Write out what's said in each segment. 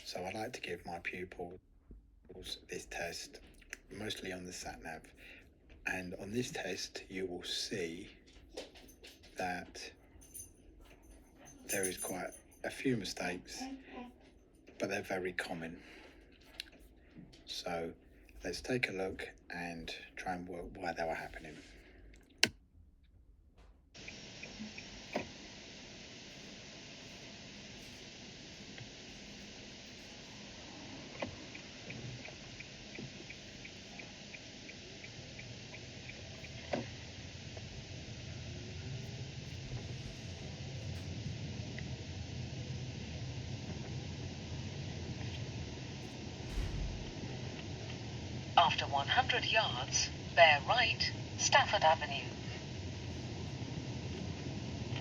So I like to give my pupils this test, mostly on the sat-nav. And on this test, you will see that there is quite a few mistakes, but they're very common. So let's take a look and try and work why they were happening. After 100 yards, bear right, Stafford Avenue.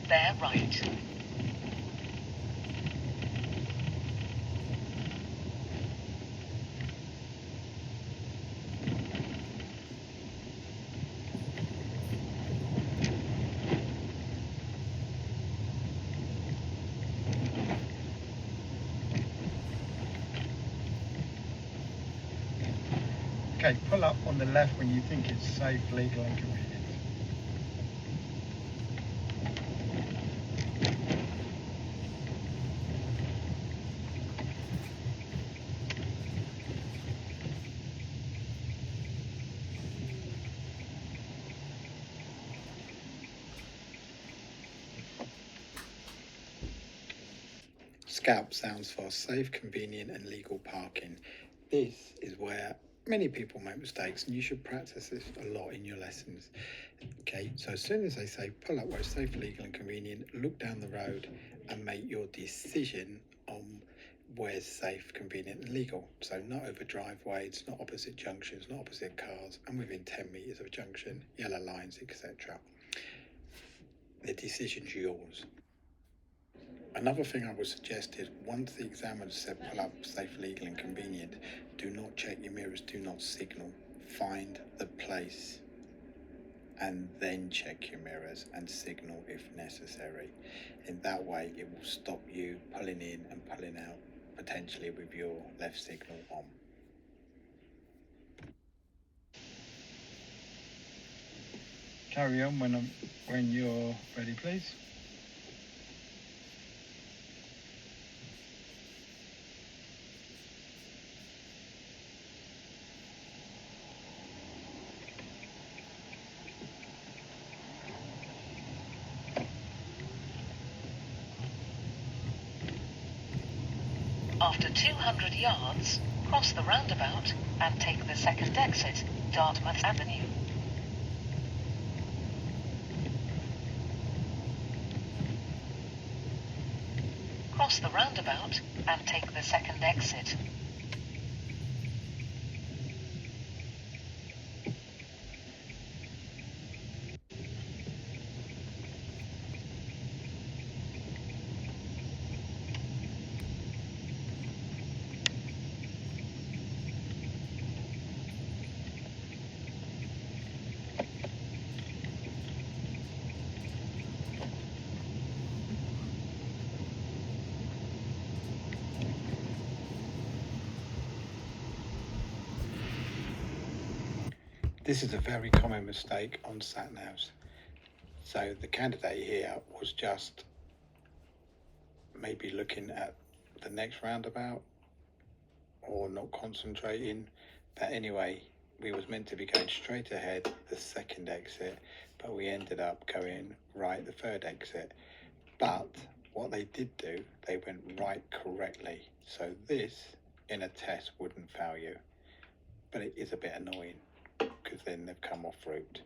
Bear right. Okay, pull up on the left when you think it's safe, legal and convenient. SCOUT stands for Safe, Convenient and Legal Parking. This is where many people make mistakes, and you should practice this a lot in your lessons. Okay, so as soon as they say pull up where it's safe, legal and convenient, look down the road and make your decision on where's safe, convenient and legal. So not over driveways, not opposite junctions, not opposite cars, and within 10 metres of a junction, yellow lines, etc. The decision's yours. Another thing I would suggest is once the examiner said pull up safe, legal and convenient, do not check your mirrors, do not signal. Find the place and then check your mirrors and signal if necessary. In that way it will stop you pulling in and pulling out, potentially with your left signal on. Carry on when you're ready, please. After 200 yards, cross the roundabout and take the second exit, Dartmouth Avenue. Cross the roundabout and take the second exit. This is a very common mistake on sat-navs. So the candidate here was just maybe looking at the next roundabout or not concentrating. But anyway, we was meant to be going straight ahead, the second exit, but we ended up going right, the third exit. But what they did do, they went right correctly. So this in a test wouldn't fail you, but it is a bit annoying because then they've come off route.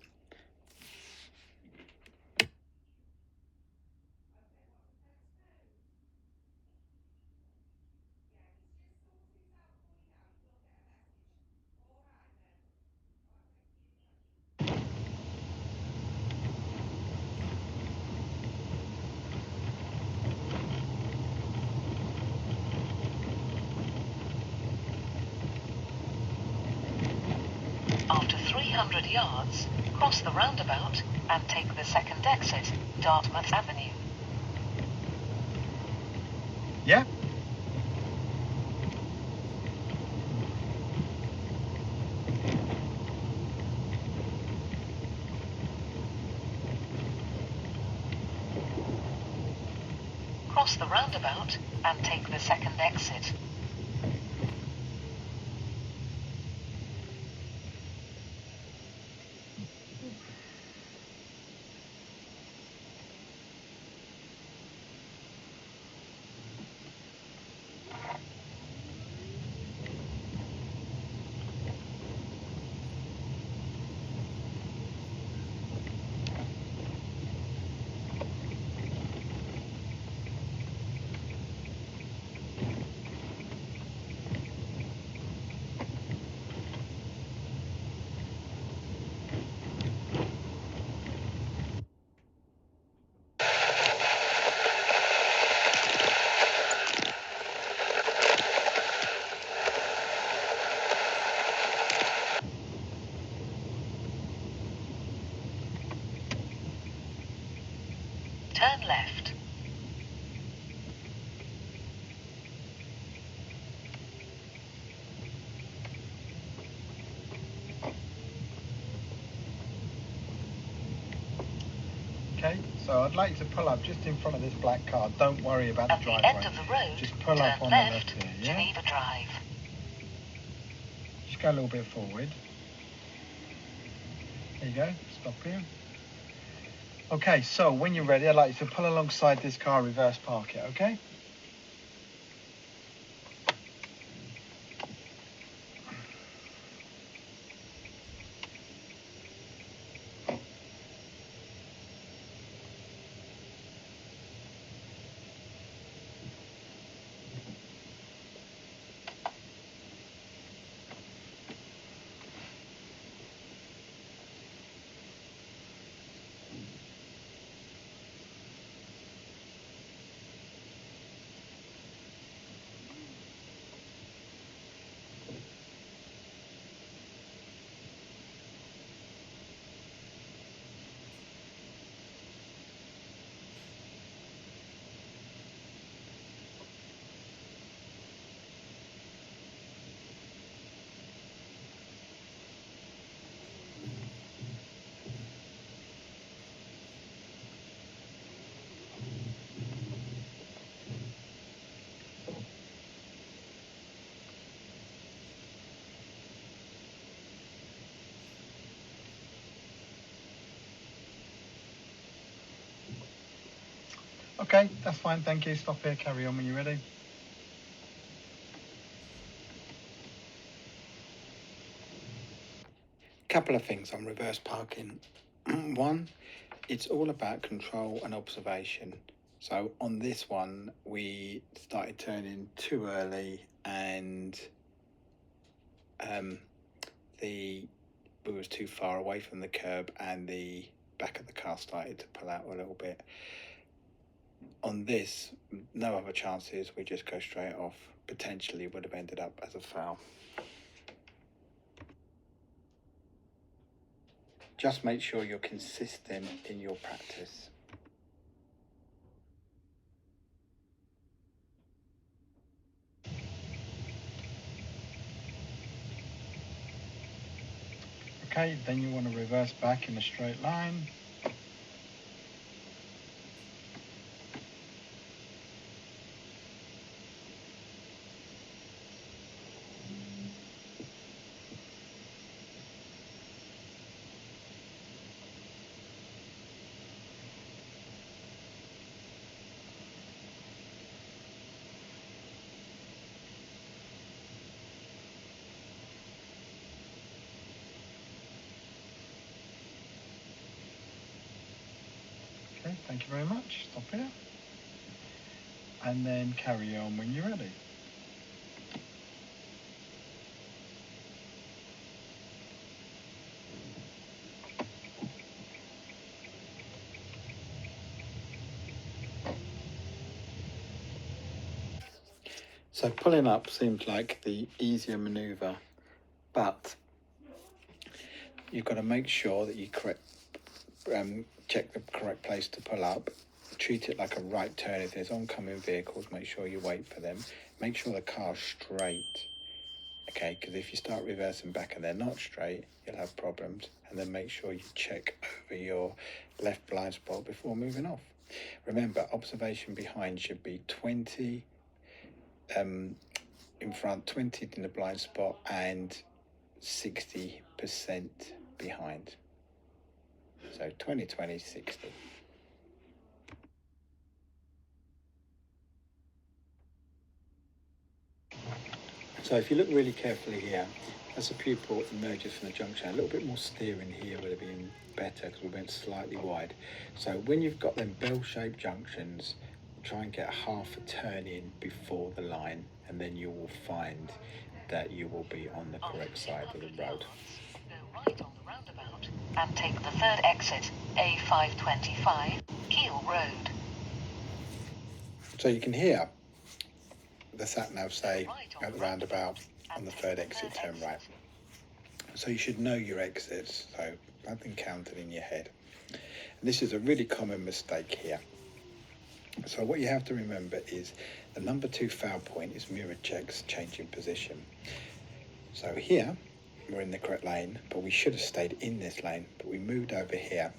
After 300 yards, cross the roundabout and take the second exit, Dartmouth Avenue. Yeah? cross the roundabout and take the second exit. Turn left. Okay, so I'd like you to pull up just in front of this black car. Don't worry about the At the driveway. end of the road, Just pull turn up on left, the left here, yeah? Geneva Drive. Just go a little bit forward. There you go, stop here. Okay, so when you're ready, I'd like you to pull alongside this car, reverse park it, okay? Okay, that's fine, thank you. Stop here, carry on when you're ready. Couple of things on reverse parking. One, it's all about control and observation. So on this one, we started turning too early, and we was too far away from the curb, and the back of the car started to pull out a little bit. On this, no other chances, we just go straight off. Potentially would have ended up as a foul. Just make sure you're consistent in your practice. Okay, then you want to reverse back in a straight line. Okay, thank you very much. Stop here. And then carry on when you're ready. So pulling up seems like the easier manoeuvre, but you've got to make sure that you check the correct place to pull up. Treat it like a right turn. If there's oncoming vehicles, make sure you wait for them. Make sure the car's straight, okay? Because if you start reversing back and they're not straight, you'll have problems. And then make sure you check over your left blind spot before moving off. Remember, observation behind should be 20 in front, 20 in the blind spot, and 60% behind. So 20, 20, 60. So if you look really carefully here, as the pupil emerges from the junction, a little bit more steering here would have been better because we went slightly wide. So when you've got them bell-shaped junctions, try and get half a turn in before the line, and then you will find that you will be on the correct side of the road. Go right on the roundabout and take the third exit, A525, Keel Road. So you can hear the sat-nav say at the roundabout on the third exit, turn right. So you should know your exits, so have them counted in your head. And this is a really common mistake here. So what you have to remember is the number 2 foul point is mirror checks changing position. So here we're in the correct lane, but we should have stayed in this lane, but we moved over here,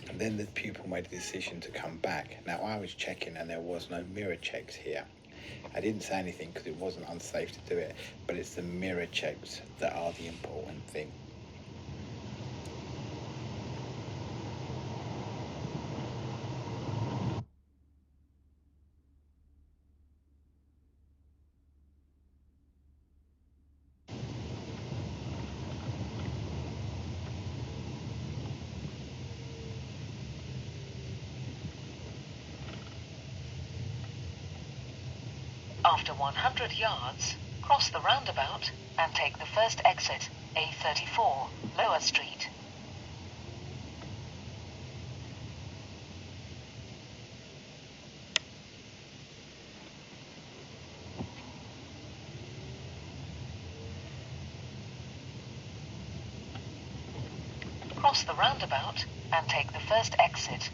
and then the pupil made a decision to come back. Now I was checking and there was no mirror checks here. I didn't say anything because it wasn't unsafe to do it, but it's the mirror checks that are the important thing. After 100 yards, cross the roundabout and take the first exit, A34, Lower Street. Cross the roundabout and take the first exit.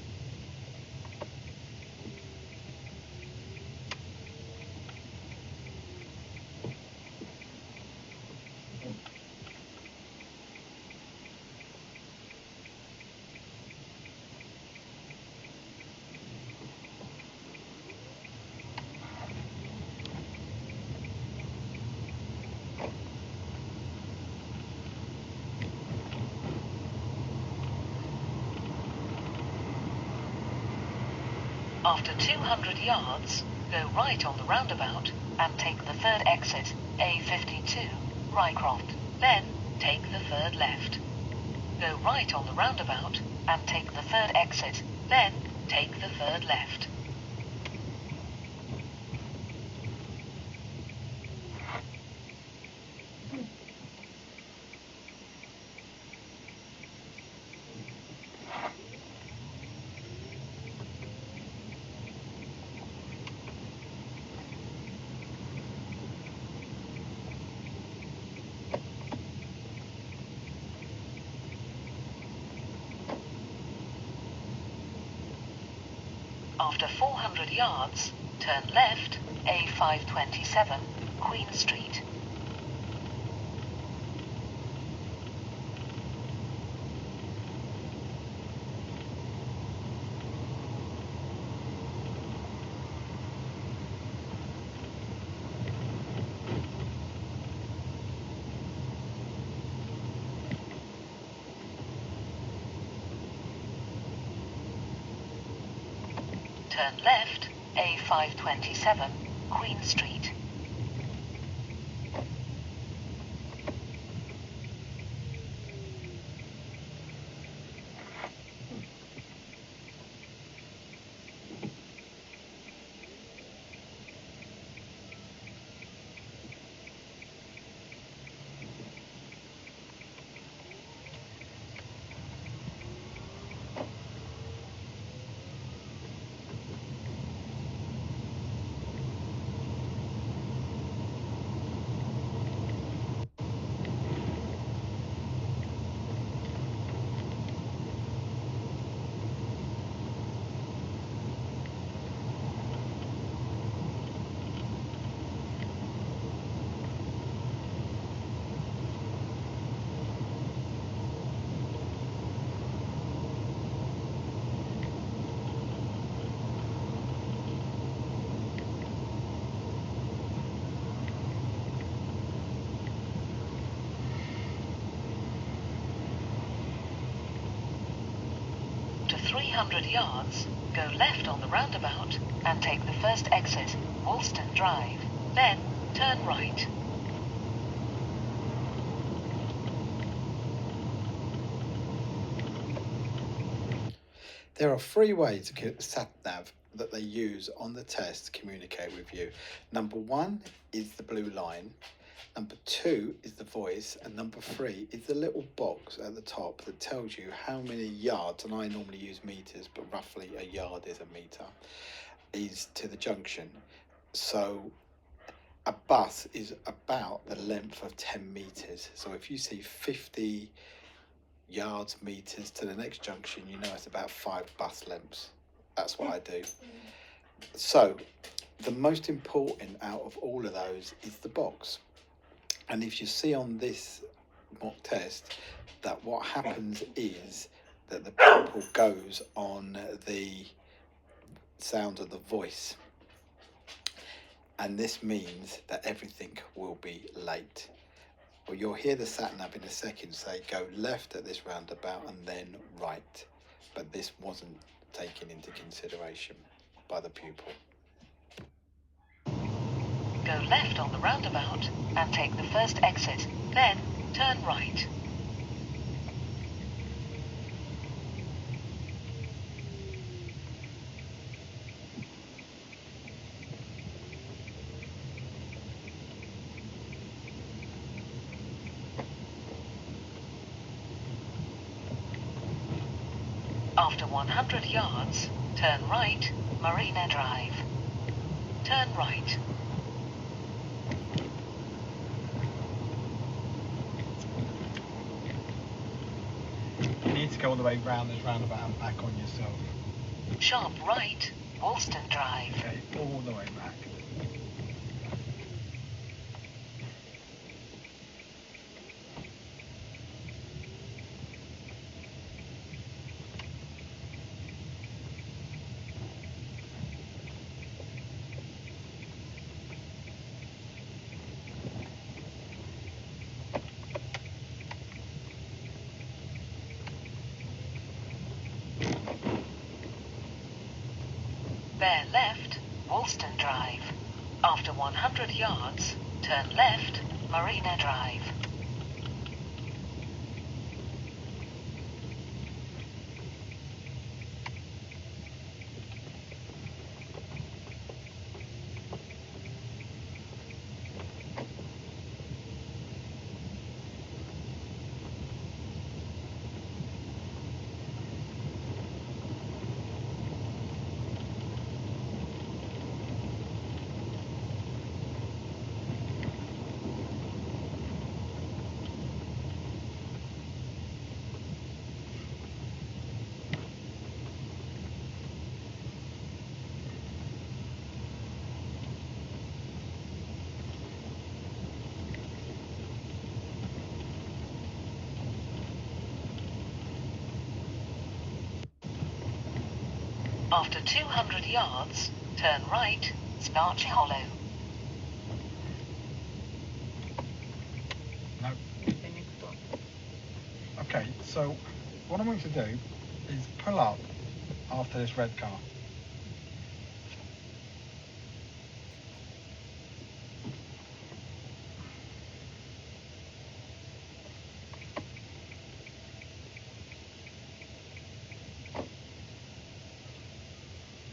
After 200 yards, go right on the roundabout and take the third exit, A52, Rycroft. Then, take the third left. Go right on the roundabout and take the third exit. Then, take the third left. After 400 yards, turn left, A527, Queen Street. Turn left, A527, Queen Street. 300 yards, go left on the roundabout and take the first exit, Woolston Drive. Then, turn right. There are 3 ways to sat-nav that they use on the test to communicate with you. Number 1 is the blue line, number 2 is the voice, and number 3 is the little box at the top that tells you how many yards, and I normally use meters, but roughly a yard is a meter, is to the junction. So a bus is about the length of 10 meters. So if you see 50 yards, meters to the next junction, you know it's about 5 bus lengths. That's what I do. So the most important out of all of those is the box. And if you see on this mock test that what happens is that the pupil goes on the sound of the voice, and this means that everything will be late. Well, you'll hear the sat-nav in a second say go left at this roundabout and then right, but this wasn't taken into consideration by the pupil. Go left on the roundabout and take the first exit, then turn right. After 100 yards, turn right, Marina Drive. Turn right. You need to go all the way round this roundabout and back on yourself. Sharp right, Woolston Drive. Okay, all the way back. Bear left, Woolston Drive. After 100 yards, turn left, Marina Drive. After 200 yards, turn right, Snarchy Hollow. No. Okay, so what I want you to do is pull up after this red car.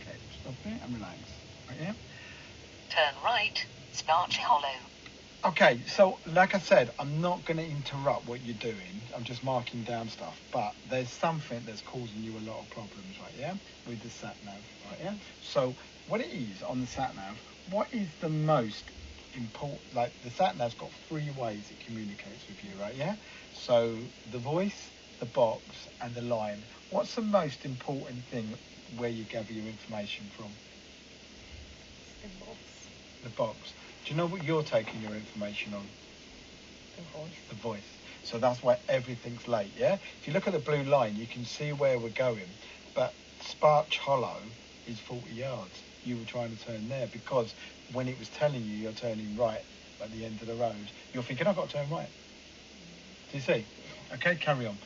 Okay, stop it and relax. Right here. Turn right, Snarchy Hollow. Okay, so like I said, I'm not going to interrupt what you're doing. I'm just marking down stuff. But there's something that's causing you a lot of problems, right? Yeah, with the sat-nav, right? Yeah. So what it is on the sat-nav, what is the most important? Like the sat-nav's got 3 ways it communicates with you, right? Yeah. So the voice, the box, and the line. What's the most important thing where you gather your information from? The box, The box. Do you know what you're taking your information on? the voice. The voice. So that's why everything's late, yeah? If you look at the blue line, you can see where we're going, but Sparch Hollow is 40 yards. You were trying to turn there because when it was telling you you're turning right at the end of the road, you're thinking, I've got to turn right. Do you see? Okay, carry on.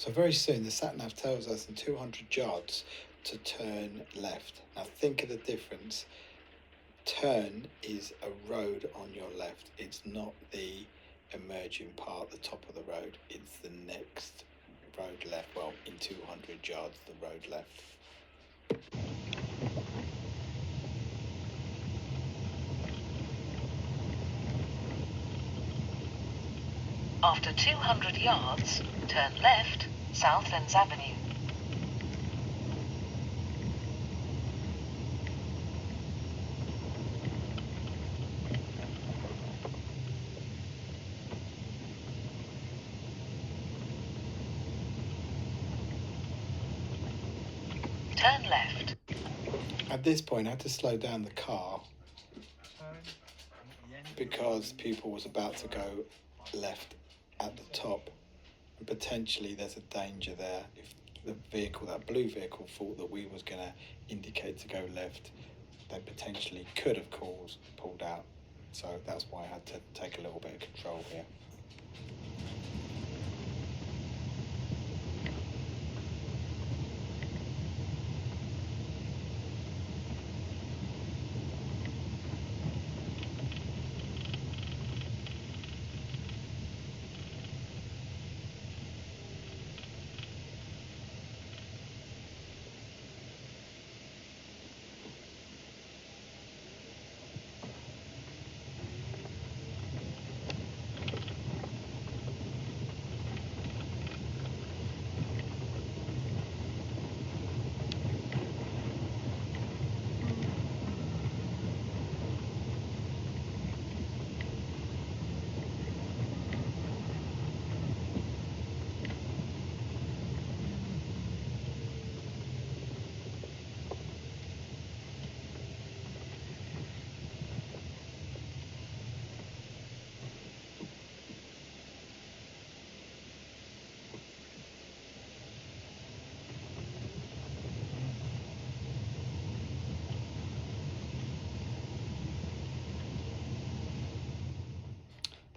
So very soon the sat-nav tells us in 200 yards to turn left. Now think of the difference. Turn is a road on your left. It's not the emerging part, the top of the road. It's the next road left. Well, in 200 yards, the road left. After 200 yards, turn left, Southlands Avenue. Turn left. At this point, I had to slow down the car because people was about to go left at the top, and potentially there's a danger there. If the vehicle, that blue vehicle, thought that we was going to indicate to go left, they potentially could have pulled out. So that's why I had to take a little bit of control here.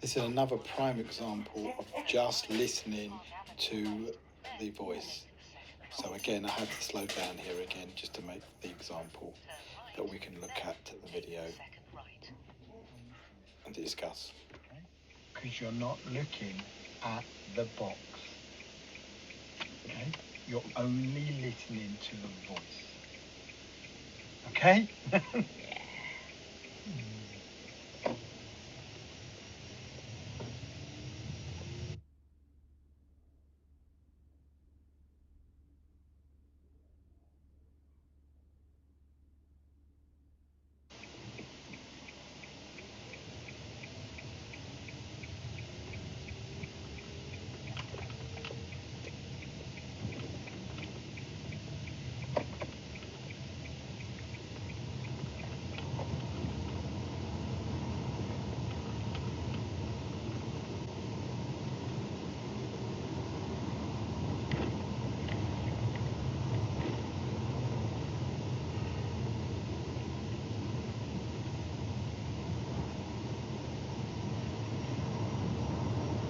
This is another prime example of just listening to the voice. So again, I had to slow down here again just to make the example that we can look at the video and discuss. Because you're not looking at the box. Okay? You're only listening to the voice. Okay?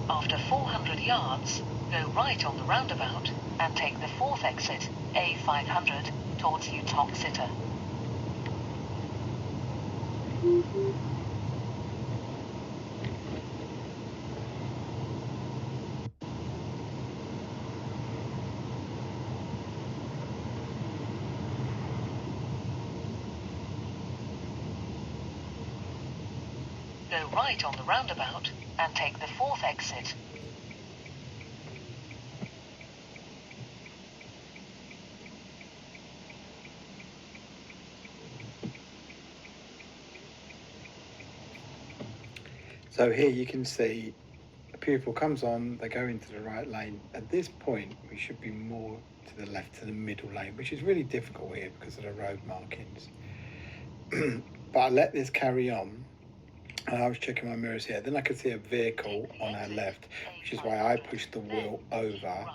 After 400 yards, go right on the roundabout and take the 4th exit, A500, towards Newcastle-under-Lyme. Go right on the roundabout and take the 4th exit. So here you can see a pupil comes on, they go into the right lane. At this point, we should be more to the left, to the middle lane, which is really difficult here because of the road markings. But I let this carry on, and I was checking my mirrors here. Then I could see a vehicle on our left, which is why I pushed the wheel over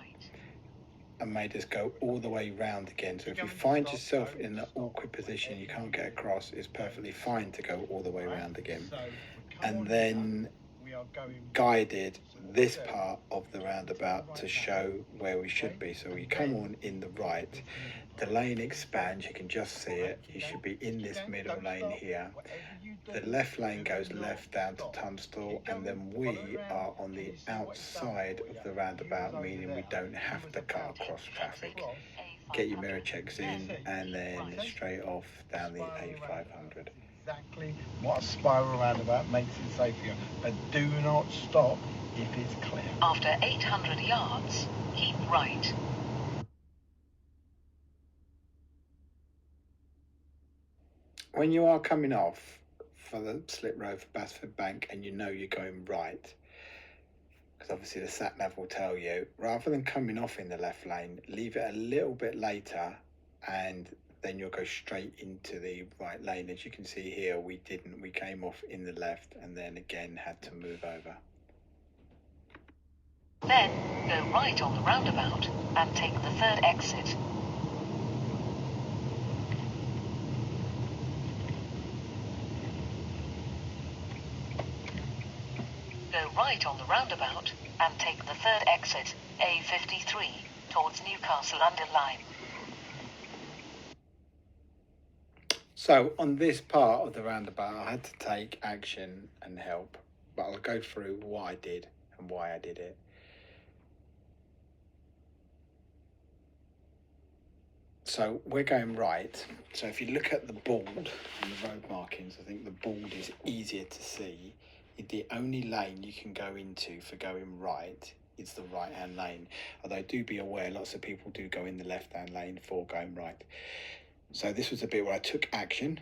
and made us go all the way round again. So if you find yourself in an awkward position, you can't get across, it's perfectly fine to go all the way round again. And then are going guided this part of the roundabout to show where we should be. So we come on in the right, the lane expands, you can just see it, you should be in this middle lane here. The left lane goes left down to Tunstall, and then we are on the outside of the roundabout, meaning we don't have to cut across traffic. Get your mirror checks in and then straight off down the A500. Exactly what a spiral roundabout makes it safe for you, but do not stop if it's clear. After 800 yards, keep right. When you are coming off for the slip road for Basford Bank and you know you're going right, because obviously the sat-nav will tell you, rather than coming off in the left lane, leave it a little bit later and then you'll go straight into the right lane. As you can see here, we didn't. We came off in the left and then again had to move over. Then, go right on the roundabout and take the third exit. Go right on the roundabout and take the third exit, A53, towards Newcastle-under-Lyme. So on this part of the roundabout, I had to take action and help, but I'll go through what I did and why I did it. So we're going right. So if you look at the board and the road markings, I think the board is easier to see. The only lane you can go into for going right is the right hand lane. Although do be aware, lots of people do go in the left hand lane for going right. So this was a bit where I took action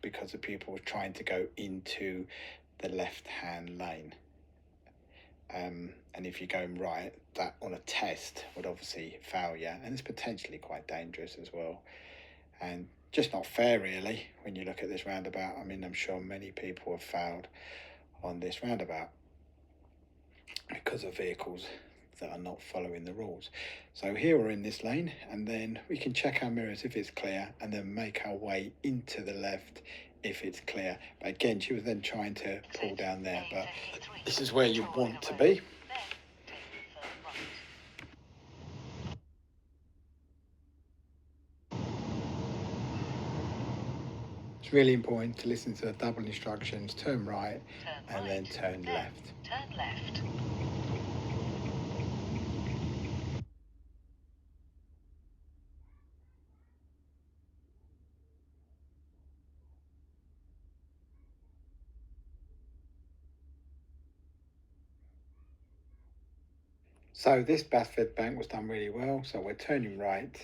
because the people were trying to go into the left hand lane. And if you're going right, that on a test would obviously fail you, and it's potentially quite dangerous as well, and just not fair really when you look at this roundabout. I mean, I'm sure many people have failed on this roundabout because of vehicles that are not following the rules. So here we're in this lane, and then we can check our mirrors if it's clear and then make our way into the left if it's clear. But again, she was then trying to pull down there, but this is where you want to be. It's really important to listen to the double instructions, turn right and then turn left. Turn left. So this Basford Bank was done really well. So we're turning right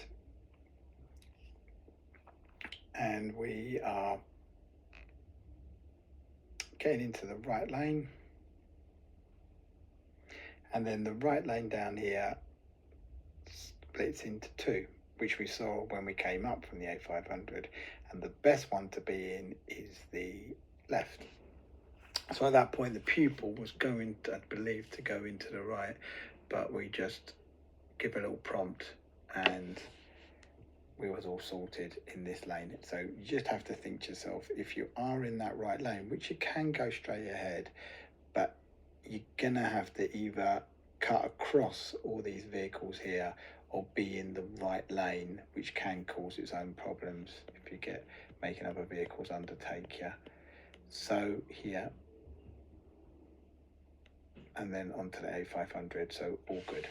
and we are getting into the right lane. And then the right lane down here splits into two, which we saw when we came up from the A500. And the best one to be in is the left. So at that point, the pupil was going, I believe, to go into the right, but we just give a little prompt and we was all sorted in this lane. So you just have to think to yourself, if you are in that right lane, which you can go straight ahead, but you're gonna have to either cut across all these vehicles here or be in the right lane, which can cause its own problems if you get making other vehicles undertake you. So here, and then onto the A500, so all good.